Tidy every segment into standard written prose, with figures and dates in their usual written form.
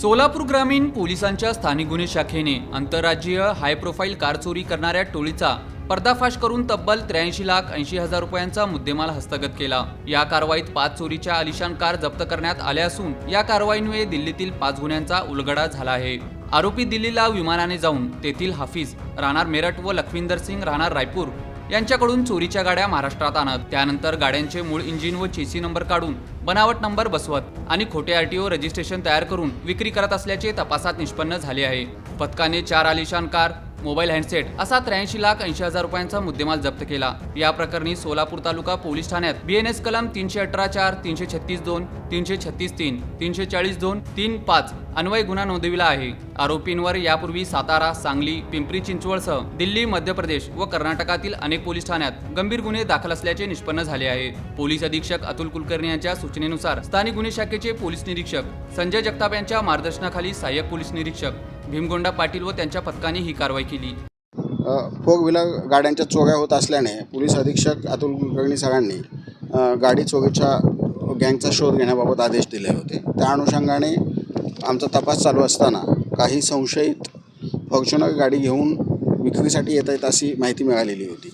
सोलापूर ग्रामीण पोलिसांच्या स्थानिक गुन्हे शाखेने आंतरराज्यीय हाय प्रोफाईल कार चोरी करणाऱ्या टोळीचा पर्दाफाश करून तब्बल 83,80,000 रुपयांचा मुद्देमाल हस्तगत केला। या कारवाईत 5 चोरीच्या आलिशान कार जप्त करण्यात आल्या असून या कारवाईमुळे दिल्लीतील 5 गुन्ह्यांचा उलगडा झाला आहे। आरोपी दिल्लीला विमानाने जाऊन तेथील हाफिज राहणार मेरठ व लखविंदर सिंग राहणार रायपूर यांच्याकडून चोरीच्या गाड्या महाराष्ट्रात आणत त्यानंतर गाड्यांचे मूळ इंजिन व चेसी नंबर काढून बनावट नंबर बसवत आणि खोटे आरटीओ रजिस्ट्रेशन तयार करून विक्री करत असल्याचे तपासात निष्पन्न झाले आहे। पथकाने 4 आलिशान कार, मोबाईल हँडसेट असा 83,80,000 रुपयांचा मुद्देमाल जप्त केला। या प्रकरणी सोलापूर तालुका पोलीस ठाण्यात BNS कलम 318(4), 336(2), 336(3), 340(2), 3(5) अन्वय गुन्हा नोंदविला आहे। आरोपींवर यापूर्वी सातारा, सांगली, पिंपरी चिंचवडसह दिल्ली, मध्य प्रदेश व कर्नाटकातील अनेक पोलीस ठाण्यात गंभीर गुन्हे दाखल असल्याचे निष्पन्न झाले आहे। पोलीस अधीक्षक अतुल कुलकर्णी यांच्या सूचनेनुसार स्थानिक गुन्हे शाखेचे पोलीस निरीक्षक संजय जगताप यांच्या मार्गदर्शनाखाली सहाय्यक पोलीस निरीक्षक भीमगोंडा पाटील व त्यांच्या पथकाने ही कारवाई केली। फोर व्हीलर गाड्यांच्या चोऱ्या होत असल्याने पोलीस अधीक्षक अतुल कुलकर्णी सरांनी गाडी चोरीच्या गँगचा शोध घेण्याबाबत आदेश दिले होते। त्या अनुषंगाने आमचा तपास चालू असताना काही संशयित फॉर्च्युनर गाडी घेऊन विक्रीसाठी येत आहेत अशी माहिती मिळालेली होती।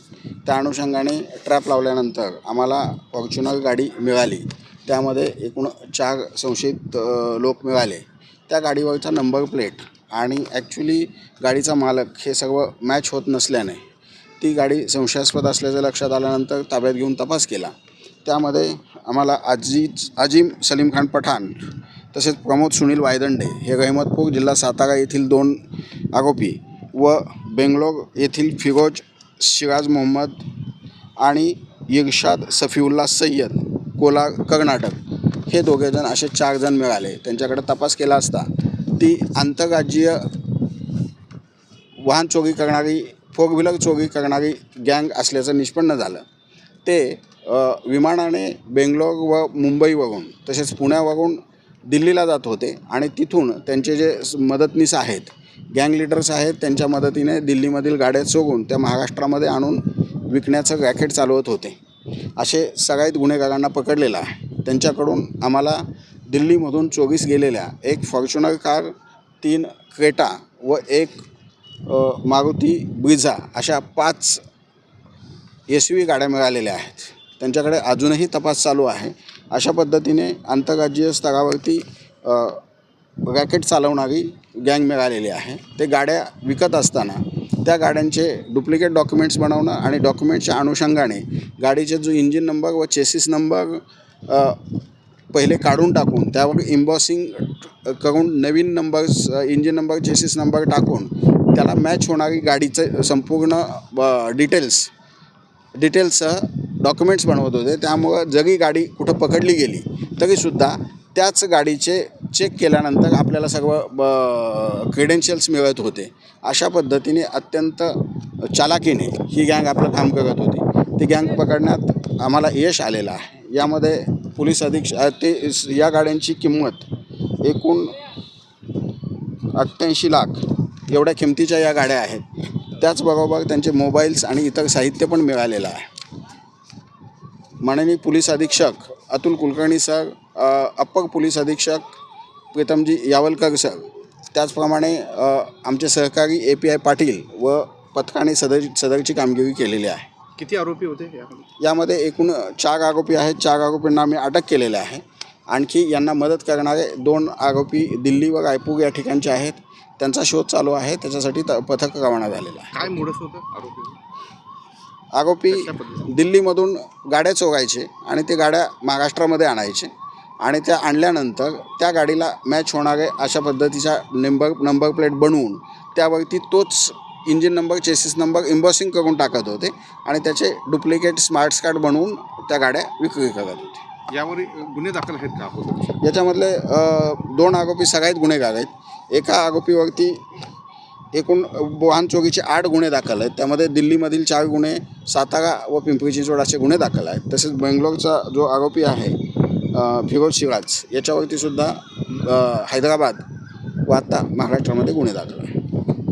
त्या अनुषंगाने ट्रॅप लावल्यानंतर आम्हाला फॉर्च्युनर गाडी मिळाली। त्यामध्ये एकूण 4 संशयित लोक मिळाले। त्या गाडीवरचा नंबर प्लेट आणि ॲक्च्युली गाडीचा मालक हे सर्व मॅच होत नसल्याने ती गाडी संशयास्पद असल्याचं लक्षात आल्यानंतर ताब्यात घेऊन तपास केला। त्यामध्ये आम्हाला अजीम सलीम खान पठाण तसेच प्रमोद सुनील वायदंडे हे रहमतपूर जिल्हा सातारा येथील 2 आरोपी व बेंगलोर येथील फिरोज शिराज मोहम्मद आणि इर्शाद सफीउल्ला सय्यद कोलार कर्नाटक हे दोघेजण असे 4 जण मिळाले। त्यांच्याकडे तपास केला असता ती आंतरराज्यीय वाहन चोरी करणारी, फोर व्हीलर चोरी करणारी गँग असल्याचं निष्पन्न झालं। ते विमानाने बेंगलोर व मुंबईवरून तसेच पुण्यावरून दिल्लीला जात होते आणि तिथून त्यांचे जे मदतनीस आहेत, गँग लीडर्स आहेत, त्यांच्या मदतीने दिल्लीमधील गाड्या चोरून त्या महाराष्ट्रामध्ये आणून विकण्याचं रॅकेट चालवत होते। असे सगळ्यात गुन्हेगारांना पकडलेलं आहे। त्यांच्याकडून आम्हाला दिल्लीमधून चोरीस गेलेल्या 1 फॉर्च्युनर कार, 3 क्रेटा व 1 मारुती ब्रिझा अशा 5 SUV गाड्या मिळालेल्या आहेत। त्यांच्याकडे अजूनही तपास चालू आहे। अशा पद्धतीने आंतरराज्यीय स्तरावरती रॅकेट चालवणारी गँग मिळालेली आहे। ते गाड्या विकत असताना त्या गाड्यांचे डुप्लिकेट डॉक्युमेंट्स बनवणं आणि डॉक्युमेंट्सच्या अनुषंगाने गाडीचे जो इंजिन नंबर व चेसिस नंबर पहिले काढून टाकून त्यावर इम्बॉसिंग करून नवीन numbers, engine number, chassis number टाकून त्याला मॅच होणारी गाडीचं संपूर्ण डिटेल्ससह डॉक्युमेंट्स बनवत होते। त्यामुळं जरी गाडी कुठं पकडली गेली तरीसुद्धा त्याच गाडीचे चेक केल्यानंतर आपल्याला सर्व क्रेडेन्शियल्स मिळत होते। अशा पद्धतीने अत्यंत चालाकीने ही गँग आपलं काम करत होती। ती गँग पकडण्यात आम्हाला यश आलेलं आहे। यामध्ये पोलीस अधीक्षक या गाड्यांची किंमत एकूण 88 लाख एवढ्या किमतीच्या या गाड्या आहेत। त्याचबरोबर त्यांचे मोबाईल्स आणि इतर साहित्य पण मिळालेलं आहे। माननीय पोलीस अधीक्षक Atul Kulkarni sir, upper police अधीक्षक प्रीतमजी यावलकर सर, त्याचप्रमाणे आमचे सहकारी API पाटील व पथकाने सदरची कामगिरी केलेली आहे। किती आरोपी होते यामध्ये एकूण 4 आरोपी आहेत। 4 आरोपींना आम्ही अटक केलेले आहे। आणखी यांना मदत करणारे 2 आरोपी दिल्ली व रायपूर या ठिकाणचे आहेत। त्यांचा शोध चालू आहे। त्याच्यासाठी पथक रवाना झालेलं आहे। काय मोडस होतं आरोपी दिल्लीमधून गाड्या चोरायचे आणि ते गाड्या महाराष्ट्रामध्ये आणायचे आणि त्या आणल्यानंतर त्या गाडीला मॅच होणारे अशा पद्धतीचा नंबर प्लेट बनवून त्यावरती तोच इंजिन नंबर, चेसिस नंबर इम्बॉसिंग करून टाकत होते आणि त्याचे डुप्लिकेट स्मार्ट कार्ड बनवून त्या गाड्या विक्री करत होते। यावर गुन्हे दाखल आहेत का? याच्यामधले 2 आरोपी सगळ्यात गुन्हेगार आहेत। एका आरोपीवरती एकूण वाहन चोरीचे 8 गुन्हे दाखल आहेत। त्यामध्ये दिल्लीमधील 4 गुन्हे, सातारा व पिंपरी चिंचवड असे गुन्हे दाखल आहेत। तसेच बेंगलोरचा जो आरोपी आहे फिरोज शिराज याच्यावरती सुद्धा हैदराबाद व आता महाराष्ट्रामध्ये गुन्हे दाखल आहे।